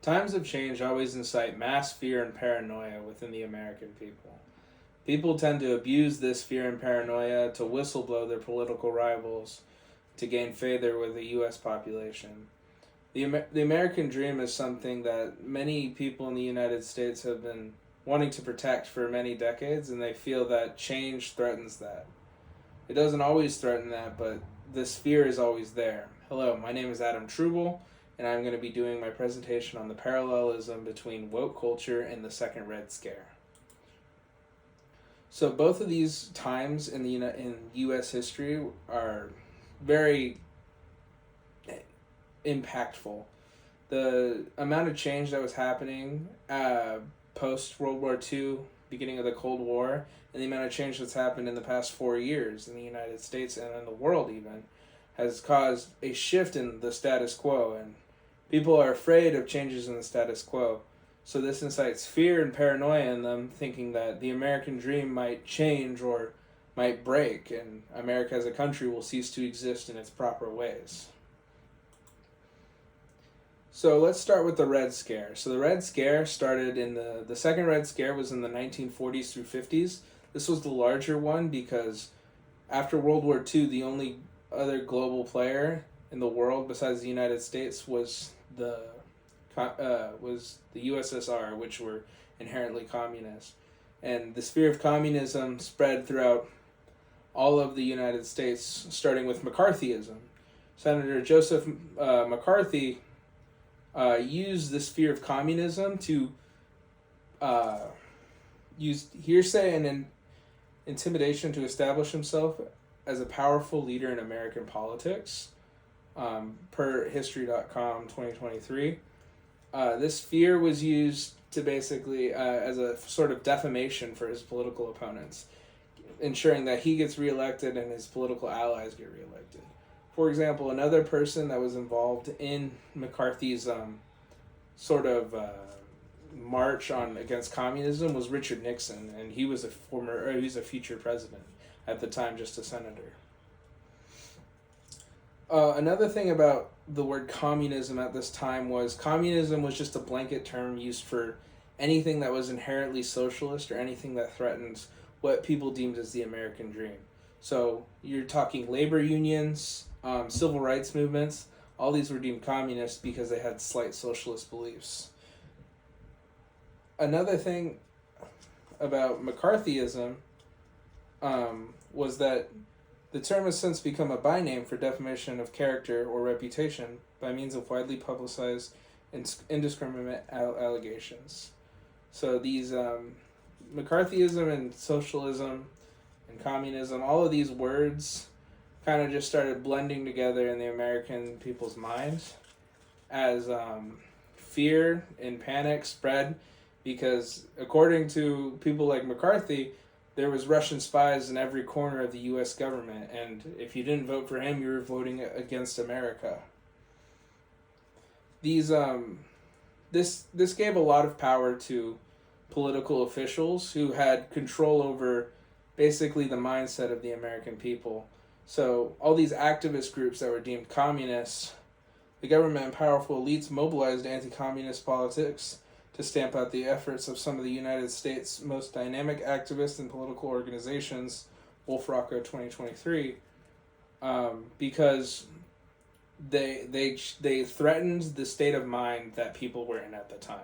Times of change always incite mass fear and paranoia within the American people. People tend to abuse this fear and paranoia to whistleblow their political rivals to gain favor with the U.S. population. The American dream is something that many people in the United States have been wanting to protect for many decades, and they feel that change threatens that. It doesn't always threaten that, but this fear is always there. Hello, my name is Adam Trubel, and I'm going to be doing my presentation on the parallelism between woke culture and the Second Red Scare. So both of these times in U.S. history are very impactful. The amount of change that was happening post World War II, beginning of the Cold War, and the amount of change that's happened in the past 4 years in the United States and in the world even, has caused a shift in the status quo, and people are afraid of changes in the status quo. So this incites fear and paranoia in them, thinking that the American dream might change or might break, and America as a country will cease to exist in its proper ways. So let's start with the Red Scare. So the Red Scare started in the second Red Scare was in the 1940s through 50s. This was the larger one because after World War II, the only other global player in the world besides the United States was the USSR, which were inherently communist. And the sphere of communism spread throughout all of the United States, starting with McCarthyism. Senator Joseph McCarthy used the sphere of communism to use hearsay and intimidation to establish himself as a powerful leader in American politics, per History.com 2023. This fear was used to basically as a sort of defamation for his political opponents, ensuring that he gets reelected and his political allies get reelected. For example, another person that was involved in McCarthy's sort of march on against communism was Richard Nixon, and he was a future president at the time, just a senator. Another thing about the word communism at this time was communism was just a blanket term used for anything that was inherently socialist or anything that threatens what people deemed as the American dream. So you're talking labor unions, civil rights movements, all these were deemed communist because they had slight socialist beliefs. Another thing about McCarthyism was that the term has since become a byname for defamation of character or reputation by means of widely publicized indiscriminate allegations. So these McCarthyism and socialism and communism, all of these words kind of just started blending together in the American people's minds as fear and panic spread, because according to people like McCarthy, there was Russian spies in every corner of the U.S. government, and if you didn't vote for him, you were voting against America. This gave a lot of power to political officials who had control over basically the mindset of the American people. So all these activist groups that were deemed communists, the government and powerful elites mobilized anti-communist politics to stamp out the efforts of some of the United States' most dynamic activists and political organizations, Wolf Rocco 2023, because they threatened the state of mind that people were in at the time.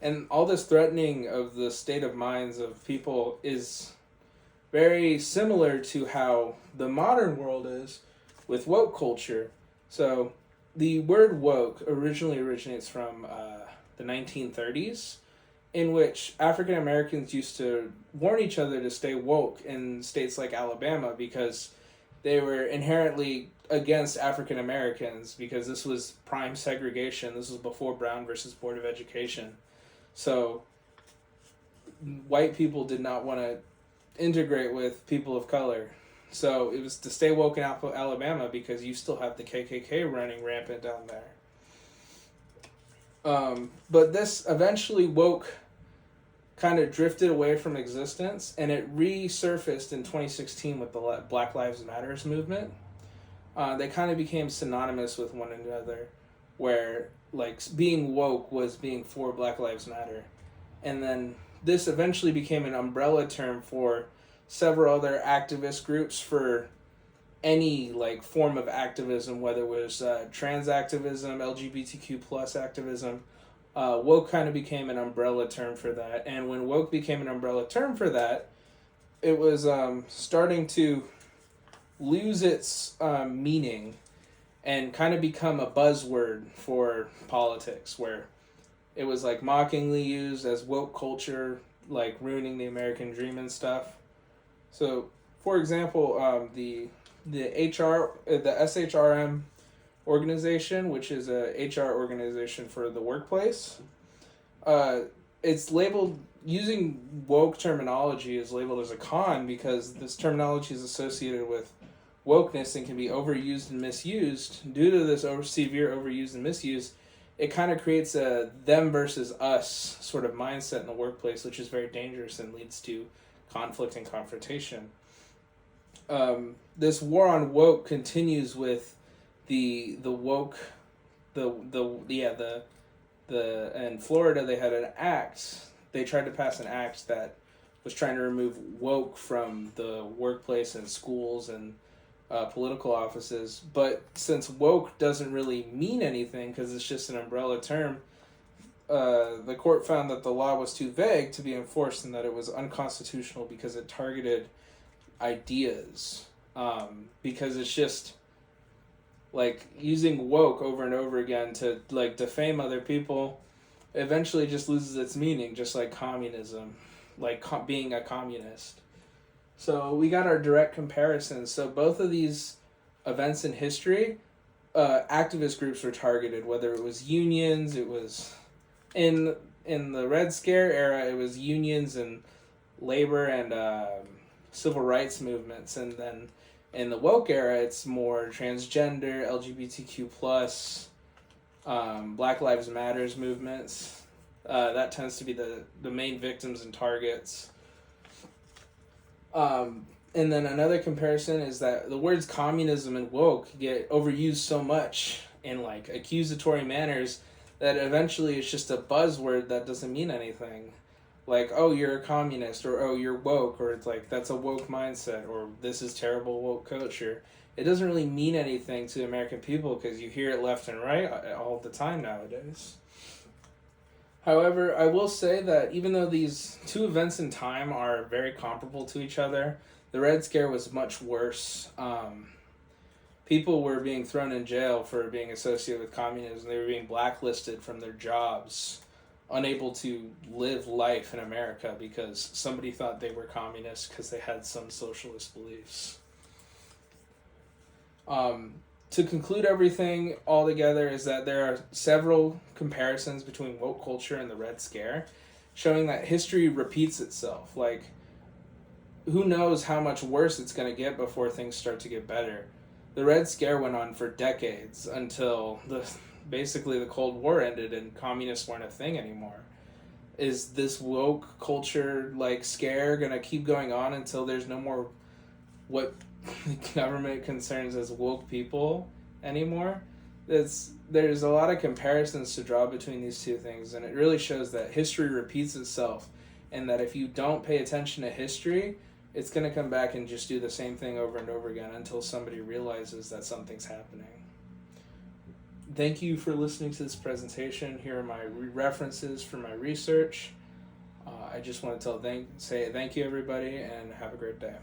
And all this threatening of the state of minds of people is very similar to how the modern world is with woke culture. So the word woke originally originates from the 1930s, in which African Americans used to warn each other to stay woke in states like Alabama because they were inherently against African Americans, because this was prime segregation. This was before Brown versus Board of Education. So white people did not want to integrate with people of color. So it was to stay woke in Alabama because you still have the KKK running rampant down there. But this eventually woke kind of drifted away from existence, and it resurfaced in 2016 with the Black Lives Matters movement. They kind of became synonymous with one another, where like being woke was being for Black Lives Matter, and then this eventually became an umbrella term for several other activist groups for any like form of activism, whether it was trans activism, LGBTQ plus activism. Woke kind of became an umbrella term for that, and when woke became an umbrella term for that, it was starting to lose its meaning and kind of become a buzzword for politics, where it was like mockingly used as woke culture, like ruining the American dream and stuff. So, for example, the SHRM organization, which is a HR organization for the workplace, it's labeled, using woke terminology is labeled as a con because this terminology is associated with wokeness and can be overused and misused. Due to this severe overuse and misuse, it kind of creates a them versus us sort of mindset in the workplace, which is very dangerous and leads to conflict and confrontation. This war on woke continues with the woke, in Florida they had an act. They tried to pass an act that was trying to remove woke from the workplace and schools and political offices. But since woke doesn't really mean anything because it's just an umbrella term, the court found that the law was too vague to be enforced and that it was unconstitutional because it targeted ideas. Because it's just like using woke over and over again to like defame other people eventually just loses its meaning, just like communism, like being a communist. So we got our direct comparisons. So both of these events in history, activist groups were targeted, whether it was unions, it was in the Red Scare era, it was unions and labor and civil rights movements, and then in the woke era, it's more transgender, LGBTQ plus, Black Lives Matters movements. That tends to be the main victims and targets. And then another comparison is that the words communism and woke get overused so much in like accusatory manners that eventually it's just a buzzword that doesn't mean anything. Like, oh, you're a communist, or oh, you're woke, or it's like, that's a woke mindset, or this is terrible woke culture. It doesn't really mean anything to American people because you hear it left and right all the time nowadays. However, I will say that even though these two events in time are very comparable to each other, the Red Scare was much worse. People were being thrown in jail for being associated with communism. They were being blacklisted from their jobs, unable to live life in America because somebody thought they were communists because they had some socialist beliefs. To conclude everything all together is that there are several comparisons between woke culture and the Red Scare, showing that history repeats itself. Like, who knows how much worse it's going to get before things start to get better. The Red Scare went on for decades until basically the Cold War ended and communists weren't a thing anymore. Is this woke culture like scare gonna keep going on until there's no more what the government concerns as woke people anymore? There's a lot of comparisons to draw between these two things, and it really shows that history repeats itself, and that if you don't pay attention to history, it's gonna come back and just do the same thing over and over again until somebody realizes that something's happening. Thank you for listening to this presentation. Here are my references for my research. I just want to say thank you, everybody, and have a great day.